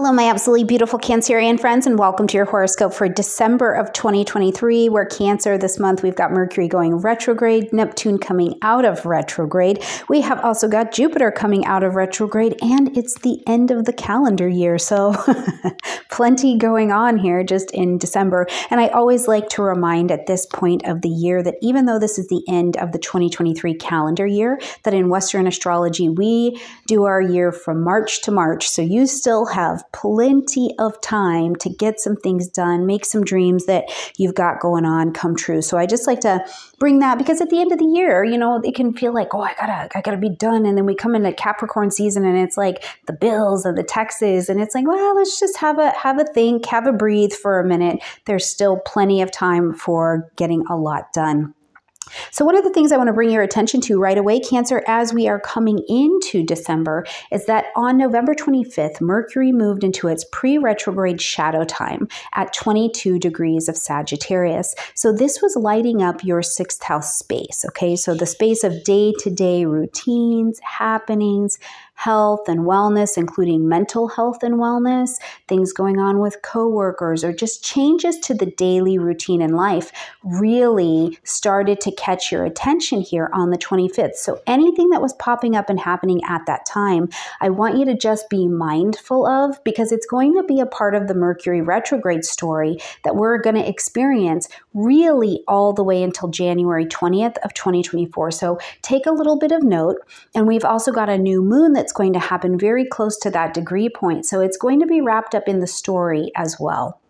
Hello, my absolutely beautiful Cancerian friends, and welcome to your horoscope for December of 2023, where Cancer this month, we've got Mercury going retrograde, Neptune coming out of retrograde. We have also got Jupiter coming out of retrograde, and it's the end of the calendar year, so plenty going on here just in December. And I always like to remind at this point of the year that even though this is the end of the 2023 calendar year, that in Western astrology, we do our year from March to March, so you still have plenty of time to get some things done, make some dreams that you've got going on come true. So I just like to bring that because at the end of the year, you know, it can feel like, oh, I gotta be done. And then we come into Capricorn season and it's like the bills and the taxes. And it's like, well, let's just have a think, have a breathe for a minute. There's still plenty of time for getting a lot done. So one of the things I want to bring your attention to right away, Cancer, as we are coming into December, is that on November 25th, Mercury moved into its pre-retrograde shadow time at 22 degrees of Sagittarius. So this was lighting up your sixth house space, okay? So the space of day-to-day routines, happenings, health and wellness, including mental health and wellness, things going on with coworkers, or just changes to the daily routine in life really started to catch your attention here on the 25th. So anything that was popping up and happening at that time, I want you to just be mindful of, because it's going to be a part of the Mercury retrograde story that we're going to experience really all the way until January 20th of 2024. So take a little bit of note. And we've also got a new moon that's going to happen very close to that degree point. So it's going to be wrapped up in the story as well.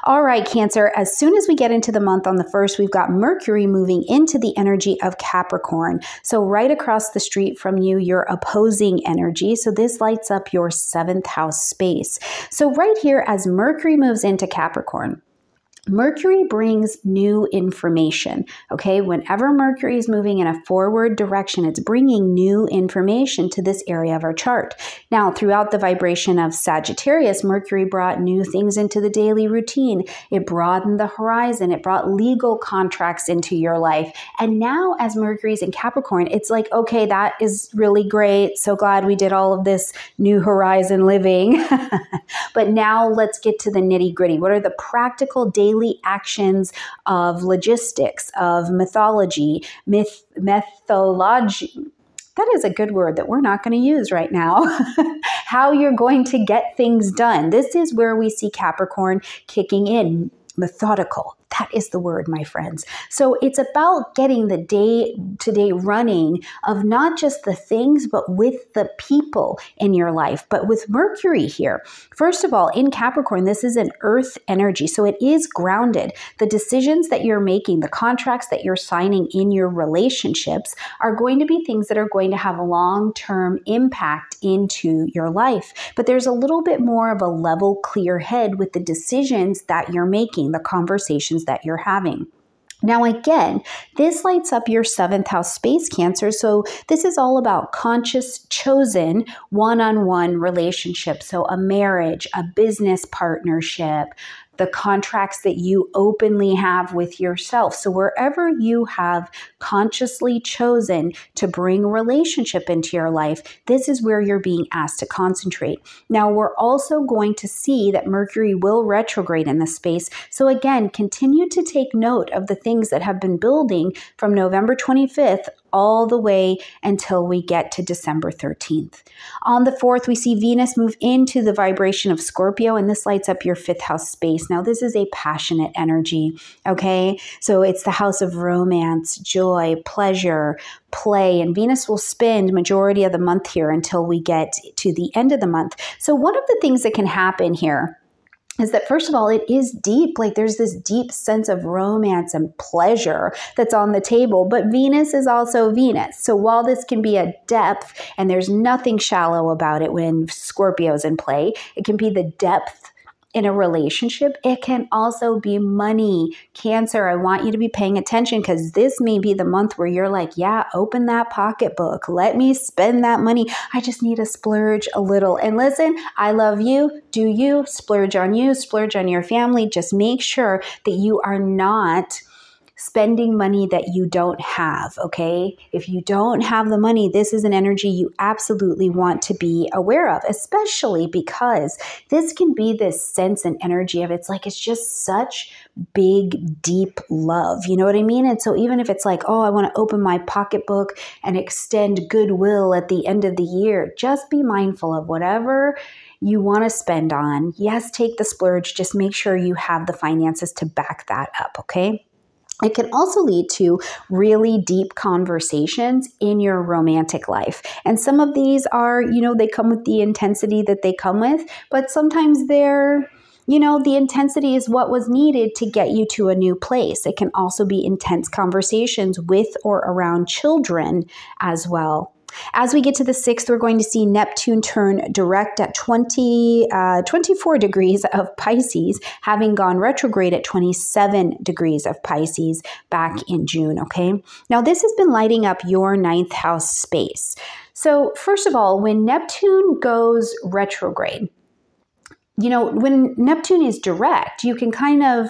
All right, Cancer, as soon as we get into the month on the 1st, we've got Mercury moving into the energy of Capricorn. So right across the street from you, your opposing energy. So this lights up your 7th house space. So right here, as Mercury moves into Capricorn, Mercury brings new information, okay? Whenever Mercury is moving in a forward direction, it's bringing new information to this area of our chart. Now, throughout the vibration of Sagittarius, Mercury brought new things into the daily routine. It broadened the horizon. It brought legal contracts into your life. And now, as Mercury's in Capricorn, it's like, okay, that is really great. So glad we did all of this new horizon living. But now let's get to the nitty-gritty. What are the practical daily actions of logistics, of mythology, methodology? That is a good word that we're not going to use right now. How you're going to get things done. This is where we see Capricorn kicking in. Methodical. That is the word, my friends. So it's about getting the day-to-day running of not just the things, but with the people in your life. But with Mercury here, first of all, in Capricorn, this is an earth energy. So it is grounded. The decisions that you're making, the contracts that you're signing in your relationships are going to be things that are going to have a long-term impact into your life. But there's a little bit more of a level, clear head with the decisions that you're making, the conversations that you're having. Now, again, this lights up your 7th house space, Cancer. So this is all about conscious, chosen, one-on-one relationships. So a marriage, a business partnership, the contracts that you openly have with yourself. So wherever you have consciously chosen to bring a relationship into your life, this is where you're being asked to concentrate. Now, we're also going to see that Mercury will retrograde in this space. So again, continue to take note of the things that have been building from November 25th all the way until we get to December 13th. On the 4th, we see Venus move into the vibration of Scorpio, and this lights up your 5th house space. Now, this is a passionate energy, okay? So it's the house of romance, joy, pleasure, play, and Venus will spend majority of the month here until we get to the end of the month. So one of the things that can happen here is that, first of all, it is deep. Like there's this deep sense of romance and pleasure that's on the table, but Venus is also Venus. So while this can be a depth, and there's nothing shallow about it when Scorpio's in play, it can be the depth in a relationship. It can also be money. Cancer, I want you to be paying attention because this may be the month where you're like, yeah, open that pocketbook. Let me spend that money. I just need to splurge a little. And listen, I love you. Do you splurge on your family? Just make sure that you are not spending money that you don't have, okay? If you don't have the money, this is an energy you absolutely want to be aware of, especially because this can be this sense and energy of it's just such big, deep love. You know what I mean? And so even if it's like, oh, I want to open my pocketbook and extend goodwill at the end of the year, just be mindful of whatever you want to spend on. Yes, take the splurge. Just make sure you have the finances to back that up, okay? It can also lead to really deep conversations in your romantic life. And some of these are, they come with the intensity that they come with, but sometimes they're, the intensity is what was needed to get you to a new place. It can also be intense conversations with or around children as well. As we get to the 6th, we're going to see Neptune turn direct at 24 degrees of Pisces, having gone retrograde at 27 degrees of Pisces back in June, okay? Now, this has been lighting up your 9th house space. So, first of all, when Neptune goes retrograde, when Neptune is direct, you can kind of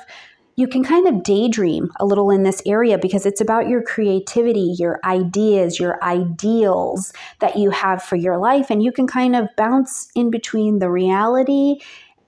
daydream a little in this area because it's about your creativity, your ideas, your ideals that you have for your life. And you can kind of bounce in between the reality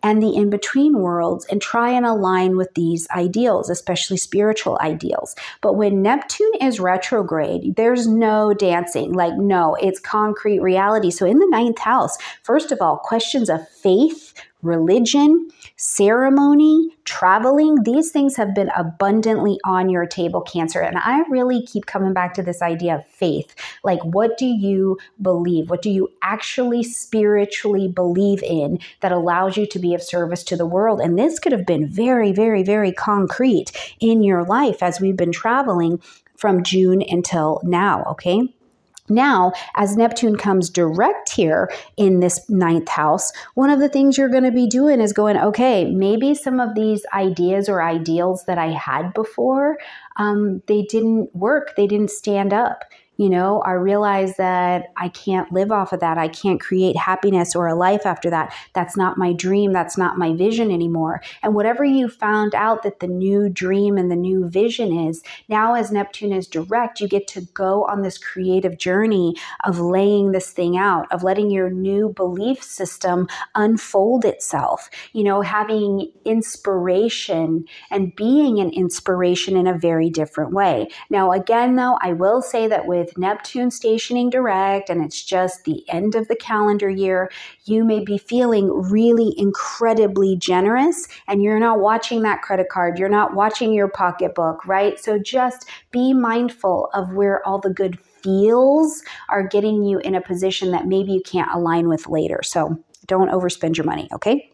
and the in-between worlds and try and align with these ideals, especially spiritual ideals. But when Neptune is retrograde, there's no dancing. No, it's concrete reality. So in the 9th house, first of all, questions of faith, religion, ceremony, traveling, these things have been abundantly on your table, Cancer. And I really keep coming back to this idea of faith. What do you believe? What do you actually spiritually believe in that allows you to be of service to the world? And this could have been very, very, very concrete in your life as we've been traveling from June until now, okay? Now, as Neptune comes direct here in this 9th house, one of the things you're going to be doing is going, okay, maybe some of these ideas or ideals that I had before, they didn't work. They didn't stand up. I realize that I can't live off of that. I can't create happiness or a life after that. That's not my dream. That's not my vision anymore. And whatever you found out that the new dream and the new vision is, now as Neptune is direct, you get to go on this creative journey of laying this thing out, of letting your new belief system unfold itself, having inspiration and being an inspiration in a very different way. Now, again, though, I will say that with Neptune stationing direct and it's just the end of the calendar year, you may be feeling really incredibly generous and you're not watching that credit card, you're not watching your pocketbook, right? So just be mindful of where all the good feels are getting you in a position that maybe you can't align with later. So don't overspend your money, okay?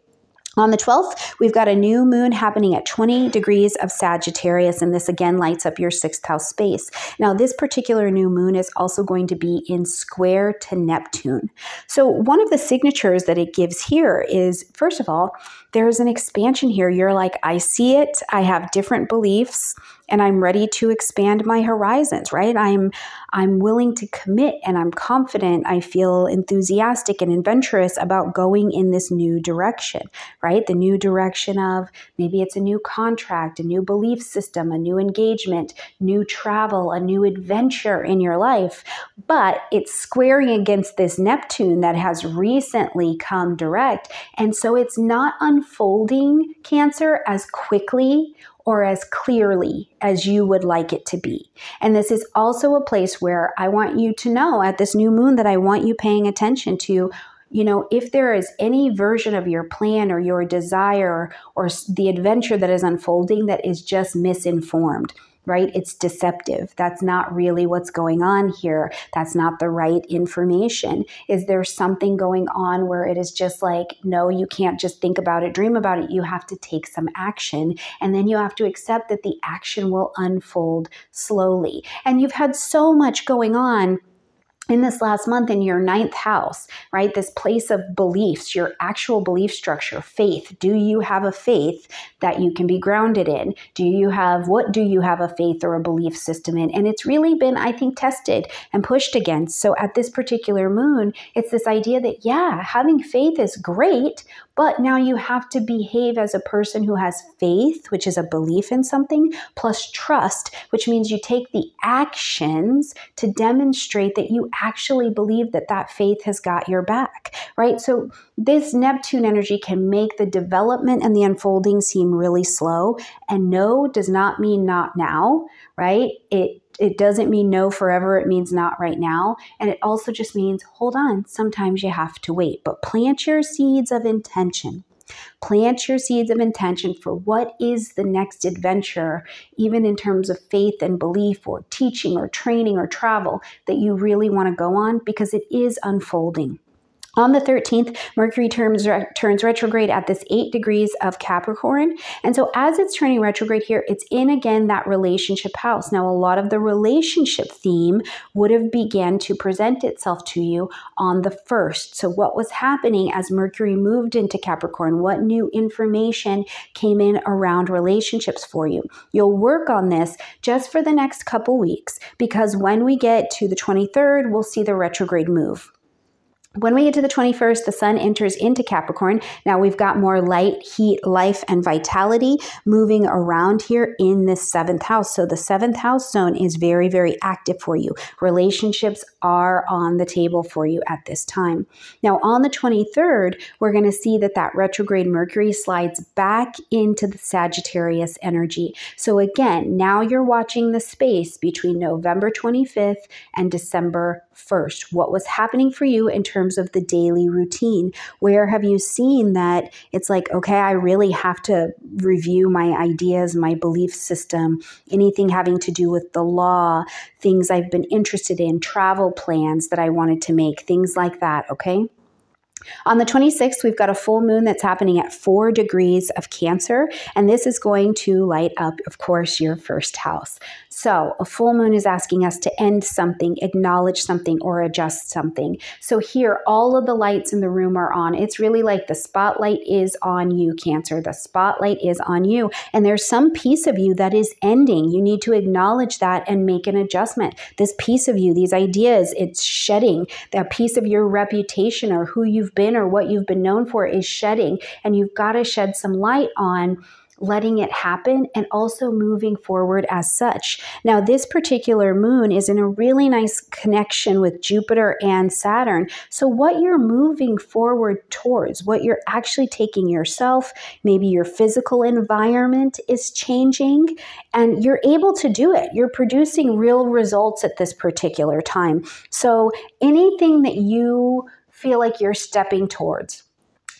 On the 12th, we've got a new moon happening at 20 degrees of Sagittarius, and this again lights up your 6th house space. Now, this particular new moon is also going to be in square to Neptune. So one of the signatures that it gives here is, first of all, there's an expansion here. You're like, I see it, I have different beliefs, and I'm ready to expand my horizons, right? I'm willing to commit and I'm confident. I feel enthusiastic and adventurous about going in this new direction, right? The new direction of maybe it's a new contract, a new belief system, a new engagement, new travel, a new adventure in your life. But it's squaring against this Neptune that has recently come direct. And so it's not unfolding, Cancer, as quickly or as clearly as you would like it to be. And this is also a place where I want you to know at this new moon that I want you paying attention to, if there is any version of your plan or your desire or the adventure that is unfolding that is just misinformed, right? It's deceptive. That's not really what's going on here. That's not the right information. Is there something going on where it is just like, no, you can't just think about it, dream about it. You have to take some action. And then you have to accept that the action will unfold slowly. And you've had so much going on in this last month in your 9th house, right? This place of beliefs, your actual belief structure, faith. Do you have a faith that you can be grounded in? What do you have a faith or a belief system in? And it's really been, I think, tested and pushed against. So at this particular moon, it's this idea that, yeah, having faith is great, but now you have to behave as a person who has faith, which is a belief in something, plus trust, which means you take the actions to demonstrate that you actually believe that that faith has got your back, right? So this Neptune energy can make the development and the unfolding seem really slow. And no does not mean not now, right? It doesn't mean no forever. It means not right now. And it also just means, hold on, sometimes you have to wait. But plant your seeds of intention. Plant your seeds of intention for what is the next adventure, even in terms of faith and belief or teaching or training or travel that you really want to go on, because it is unfolding. On the 13th, Mercury turns retrograde at this 8 degrees of Capricorn. And so as it's turning retrograde here, it's in, again, that relationship house. Now, a lot of the relationship theme would have began to present itself to you on the 1st. So what was happening as Mercury moved into Capricorn? What new information came in around relationships for you? You'll work on this just for the next couple weeks, because when we get to the 23rd, we'll see the retrograde move. When we get to the 21st, the sun enters into Capricorn. Now we've got more light, heat, life, and vitality moving around here in this 7th house. So the 7th house zone is very, very active for you. Relationships are on the table for you at this time. Now on the 23rd, we're going to see that retrograde Mercury slides back into the Sagittarius energy. So again, now you're watching the space between November 25th and December 1st. What was happening for you in terms of the daily routine? Where have you seen that it's like, okay, I really have to review my ideas, my belief system, anything having to do with the law, things I've been interested in, travel plans that I wanted to make, things like that, okay? On the 26th, we've got a full moon that's happening at 4 degrees of Cancer, and this is going to light up, of course, your 1st house. So a full moon is asking us to end something, acknowledge something, or adjust something. So here, all of the lights in the room are on. It's really like the spotlight is on you, Cancer. The spotlight is on you, and there's some piece of you that is ending. You need to acknowledge that and make an adjustment. This piece of you, these ideas, it's shedding. That piece of your reputation or who you've been or what you've been known for is shedding, and you've got to shed some light on letting it happen and also moving forward as such. Now, this particular moon is in a really nice connection with Jupiter and Saturn. So what you're moving forward towards, what you're actually taking yourself, maybe your physical environment is changing, and you're able to do it. You're producing real results at this particular time. So anything that you feel like you're stepping towards,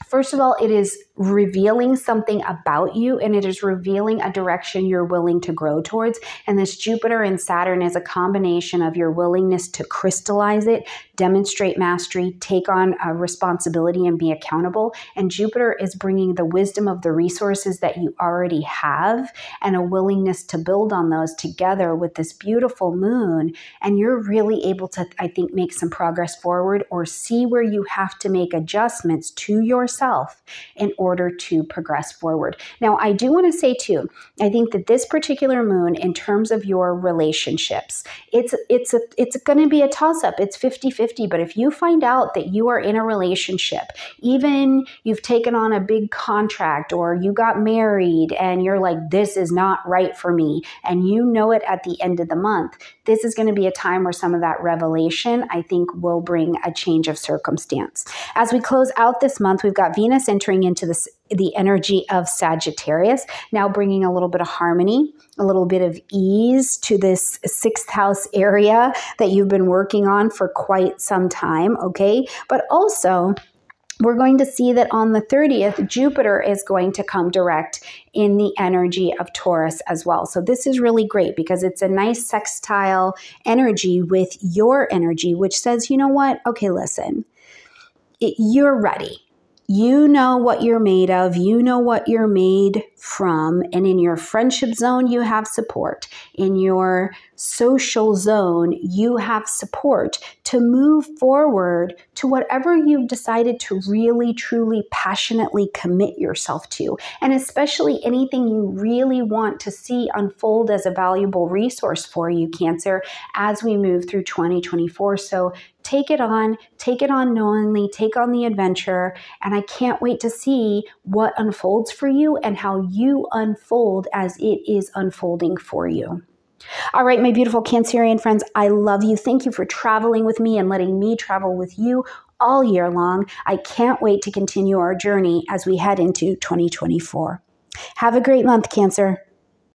first of all, it is revealing something about you, and it is revealing a direction you're willing to grow towards. And this Jupiter and Saturn is a combination of your willingness to crystallize it, demonstrate mastery, take on a responsibility, and be accountable. And Jupiter is bringing the wisdom of the resources that you already have and a willingness to build on those together with this beautiful moon. And you're really able to, I think, make some progress forward or see where you have to make adjustments to yourself in order to progress forward. Now, I do want to say too, I think that this particular moon, in terms of your relationships, it's going to be a toss-up. It's 50-50. But if you find out that you are in a relationship, even you've taken on a big contract or you got married and you're like, this is not right for me, and you know it at the end of the month, this is going to be a time where some of that revelation, I think, will bring a change of circumstance. As we close out this month, we've got Venus entering into the energy of Sagittarius, now bringing a little bit of harmony, a little bit of ease to this 6th house area that you've been working on for quite some time, okay? But also, we're going to see that on the 30th, Jupiter is going to come direct in the energy of Taurus as well. So this is really great because it's a nice sextile energy with your energy, which says, you know what? Okay, listen, you're ready. You know what you're made of. You know what you're made from. And in your friendship zone, you have support. In your social zone, you have support to move forward to whatever you've decided to really, truly, passionately commit yourself to. And especially anything you really want to see unfold as a valuable resource for you, Cancer, as we move through 2024. So take it on knowingly, take on the adventure, and I can't wait to see what unfolds for you and how you unfold as it is unfolding for you. All right, my beautiful Cancerian friends, I love you. Thank you for traveling with me and letting me travel with you all year long. I can't wait to continue our journey as we head into 2024. Have a great month, Cancer.